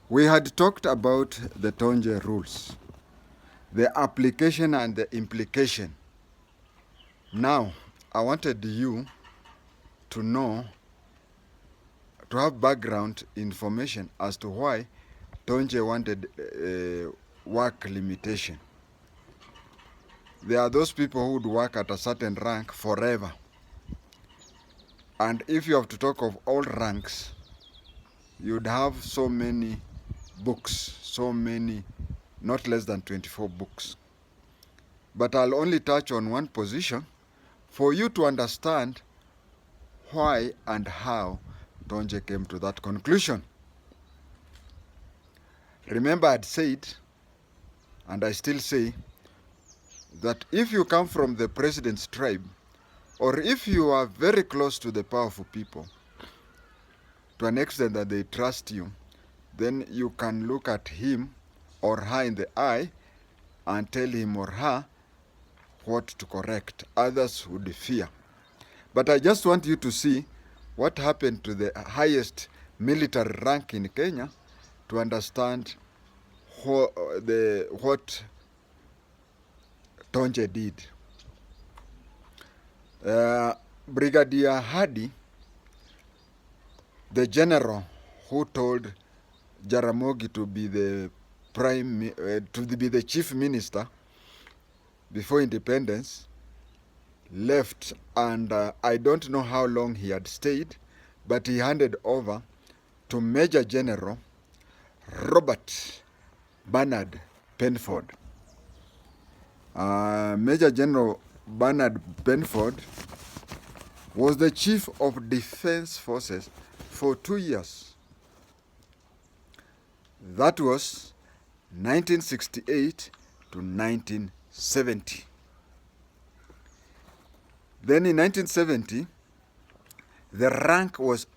We had talked about the TONJE rules, the application and the implication. Now, I wanted you to know, to have background information as to why TONJE wanted work limitation. There are those people who would work at a certain rank forever. And if you have to talk of all ranks, you'd have so many books, so many, not less than 24 books. But I'll only touch on one position for you to understand why and how TONJE came to that conclusion. Remember, I'd said, and I still say, that if you come from the president's tribe, or if you are very close to the powerful people, to an extent that they trust you, then you can look at him or her in the eye and tell him or her what to correct. Others would fear. But I just want you to see what happened to the highest military rank in Kenya to understand what TONJE did. Brigadier Hadi, the general who told Jaramogi to be the the chief minister before independence, left, and I don't know how long he had stayed, but he handed over to Major General Robert Bernard Penford. Major General Bernard Penford was the chief of defense forces for 2 years. That was 1968 to 1970. Then in 1970, the rank was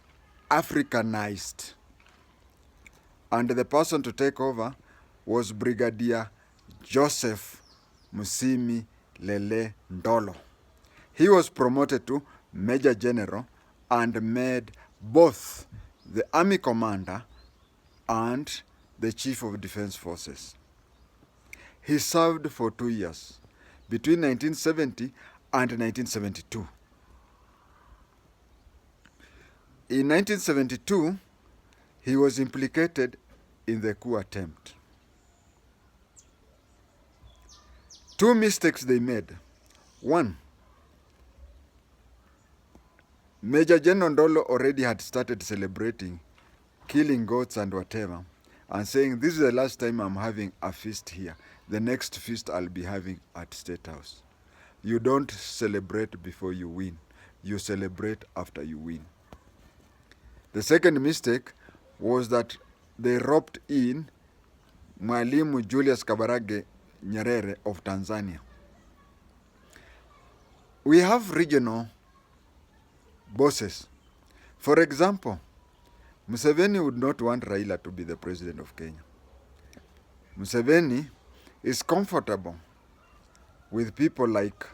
Africanized, and the person to take over was Brigadier Joseph Musimi Lele Ndolo. He was promoted to Major General and made both the Army Commander and the Chief of Defense Forces. He served for 2 years, between 1970 and 1972. In 1972, he was implicated in the coup attempt. Two mistakes they made. One, Major General Ndolo already had started celebrating, killing goats and whatever, and saying, this is the last time I'm having a feast here. The next feast I'll be having at State House. You don't celebrate before you win. You celebrate after you win. The second mistake was that they roped in Mwalimu Julius Kabarage Nyerere of Tanzania. We have regional bosses. For example, Museveni would not want Raila to be the president of Kenya. Museveni is comfortable with people like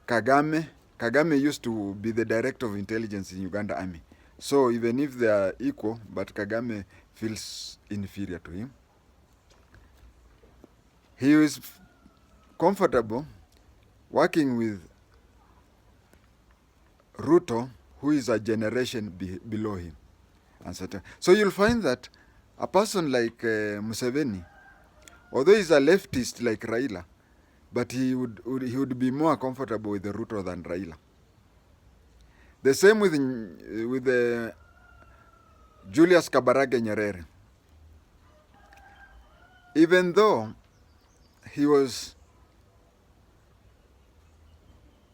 Kagame. Kagame used to be the director of intelligence in Uganda Army. So even if they are equal, but Kagame feels inferior to him. He is comfortable working with Ruto, who is a generation below him. So you'll find that a person like Museveni, although he's a leftist like Raila, but he would be more comfortable with the Ruto than Raila. The same with Julius Kabarage Nyerere. Even though he was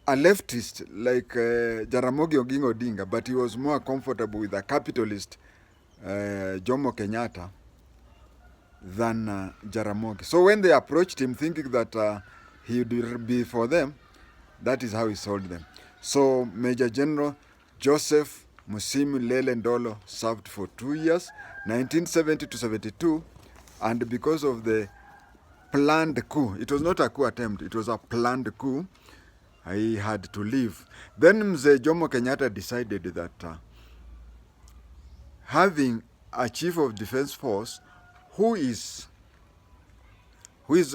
a leftist like Jaramogi Oginga Odinga, but he was more comfortable with a capitalist Jomo Kenyatta than Jaramogi. So when they approached him thinking that he would be for them, that is how he sold them. So Major General Joseph Musimi Lele Ndolo served for 2 years, 1970 to 72, and because of the planned coup, it was not a coup attempt, it was a planned coup, he had to leave. Then Mzee Jomo Kenyatta decided that having a chief of defense force who is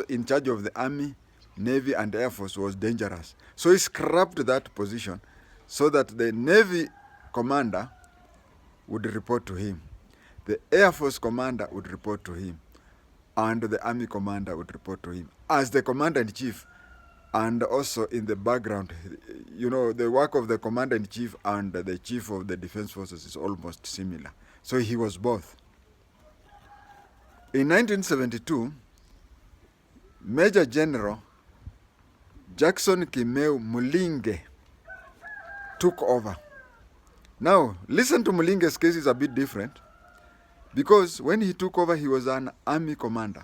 in charge of the army, navy, and air force was dangerous. So he scrapped that position so that the navy commander would report to him, the air force commander would report to him, and the army commander would report to him as the commander-in-chief. And also in the background, you know, the work of the commander-in-chief and the chief of the defense forces is almost similar. So he was both. In 1972, Major General Jackson Kimeu Mulinge took over. Now, listen to Mulinge's case is a bit different, because when he took over, he was an army commander.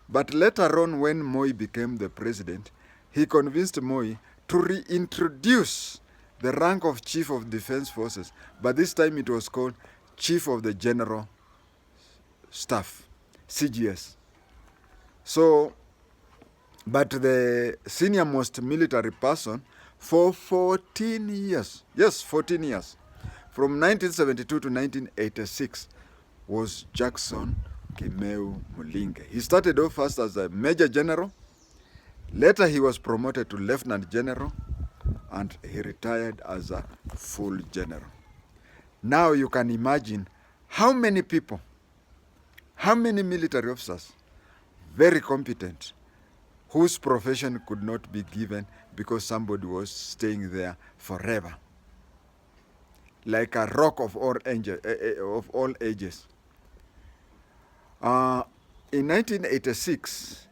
But later on, when Moi became the president, he convinced Moi to reintroduce the rank of Chief of Defense Forces, but this time it was called Chief of the General Staff, CGS. So, but the senior most military person for 14 years, yes, 14 years, from 1972 to 1986, was Jackson Kimeu Mulinge. He started off first as a major general. Later he was promoted to lieutenant general, and he retired as a full general. Now you can imagine how many people, how many military officers, very competent, whose profession could not be given because somebody was staying there forever, like a rock of all ages. In 1986,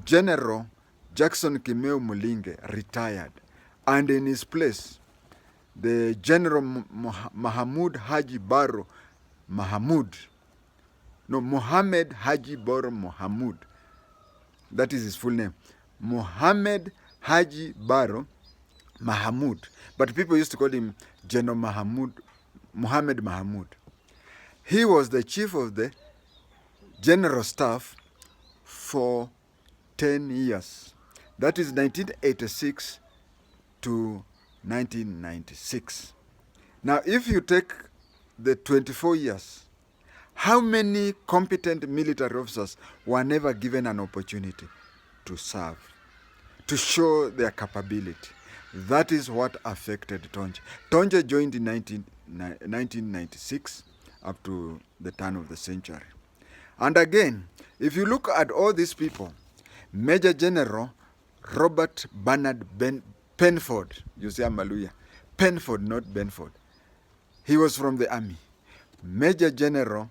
General Jackson Kimeu Mulinge retired, and in his place, the General Mohammed Haji Barrow Mohammed Haji Barrow Mohammed, that is his full name, Mohammed Haji Barrow Mohammed, but people used to call him General Mohammed Mahmoud. He was the chief of the general staff for 10 years. That is 1986 to 1996. Now, if you take the 24 years, how many competent military officers were never given an opportunity to serve, to show their capability? That is what affected TONJE. TONJE joined in 1996 up to the turn of the century. And again, if you look at all these people, Major General Robert Bernard Penford, you see Amaluya, Penford, not Benford. He was from the army. Major General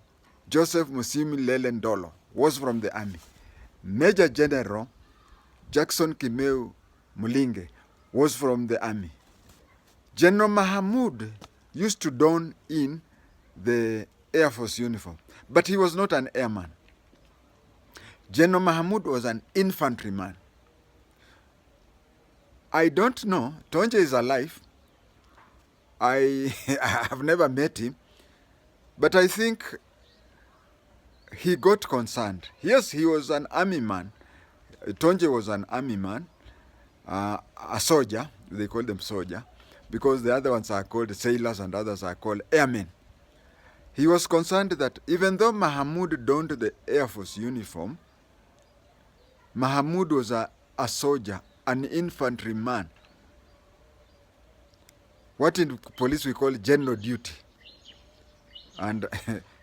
Joseph Musimi Lelendolo was from the army. Major General Jackson Kimeu Mulinge was from the army. General Mahmoud used to don in the Air Force uniform, but he was not an airman. General Mahmoud was an infantryman. I don't know, TONJE is alive. I have never met him, but I think he got concerned. Yes, he was an army man. TONJE was an army man, a soldier, they call them soldier, because the other ones are called sailors and others are called airmen. He was concerned that even though Mahmoud donned the Air Force uniform, Mahmoud was a soldier, an infantryman. What in police we call general duty. And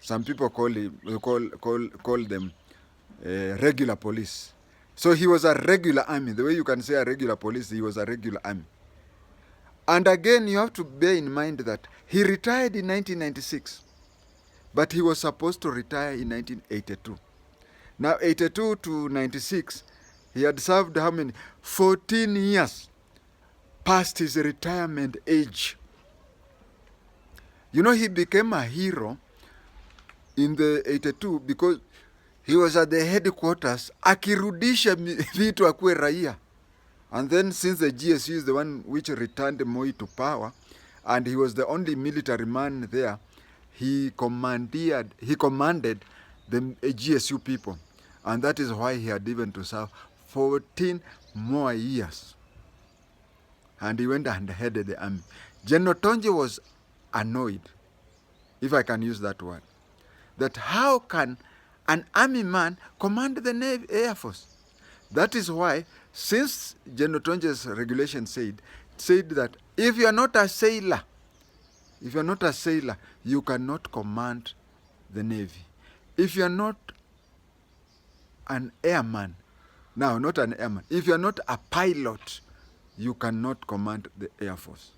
some people call them regular police. So he was a regular army. The way you can say a regular police, he was a regular army. And again, you have to bear in mind that he retired in 1996, but he was supposed to retire in 1982. Now, 82 to 96, he had served how many? 14 years past his retirement age. You know, he became a hero in the 82 because he was at the headquarters, akirudisha vitu akue raia. And then since the GSU is the one which returned Moi to power, and he was the only military man there, he commanded the GSU people. And that is why he had even to serve 14 more years. And he went and headed the army. General TONJE was annoyed. if I can use that word, that how can an army man command the Navy, Air Force? That is why, since General Tonje's regulation said that if you are not a sailor, you cannot command the Navy. If you are not an airman, now not an airman, if you are not a pilot, you cannot command the Air Force.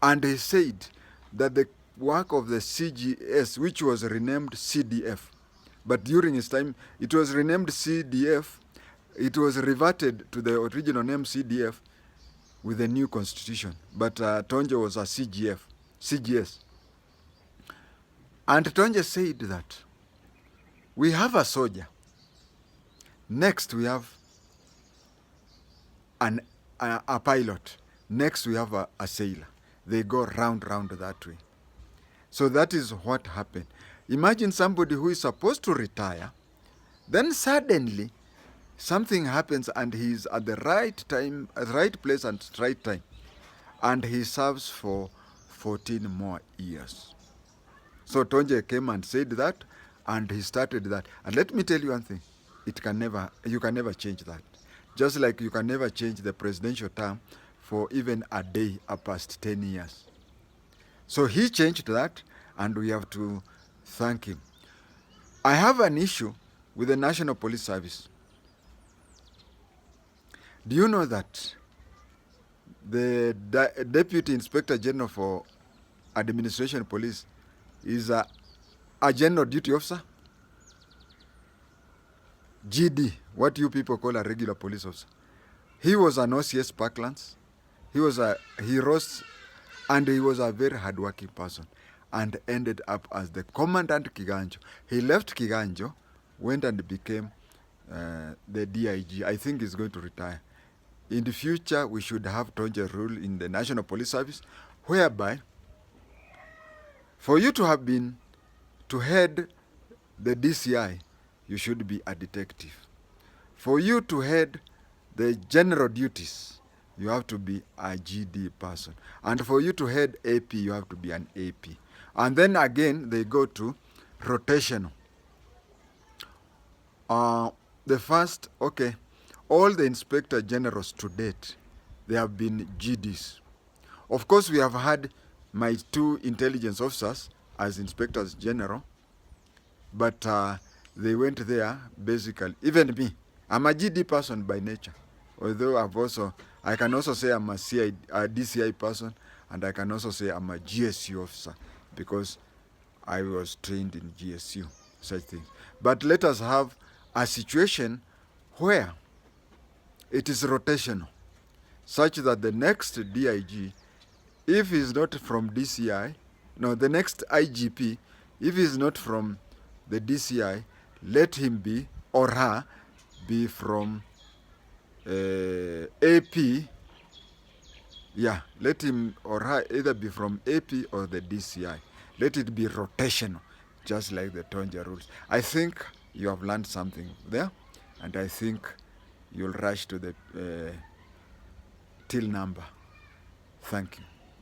And he said that the work of the CGS, which was renamed CDF, but during his time it was renamed CDF, it was reverted to the original name CDF with the new constitution. But Tonje was a CGS. And Tonje said that we have a soldier. Next we have a pilot. Next we have a sailor. They go round that way. So that is what happened. Imagine somebody who is supposed to retire, then suddenly something happens and he is at the right time, at the right place and right time, and he serves for 14 more years. So Tonje came and said that, and he started that. And let me tell you one thing, you can never change that. Just like you can never change the presidential term for even a day past 10 years. So he changed that, and we have to thank him. I have an issue with the National Police Service. Do you know that the Deputy Inspector General for Administration Police is a general duty officer? GD, what you people call a regular police officer. He was an OCS Parklands. He rose, and he was a very hardworking person, and ended up as the Commandant Kiganjo. He left Kiganjo, went and became the DIG. I think he's going to retire. In the future, we should have Tonje rule in the National Police Service, whereby for you to have been to head the DCI, you should be a detective. For you to head the general duties, you have to be a GD person. And for you to head AP, you have to be an AP. And then again, they go to rotational. All the inspector generals to date, they have been GDs. Of course, we have had my 2 intelligence officers as inspectors general, but they went there basically. Even me, I'm a GD person by nature, although I can also say I'm a DCI person, and I can also say I'm a GSU officer because I was trained in GSU, such things. But let us have a situation where it is rotational, such that the next DIG, if he's not from DCI, the next IGP, if he's not from the DCI, let him be, or her, be from AP. Yeah, let him or her either be from AP or the DCI. Let it be rotational, just like the Tonje rules. I think you have learned something there, and I think you'll rush to the till number. Thank you.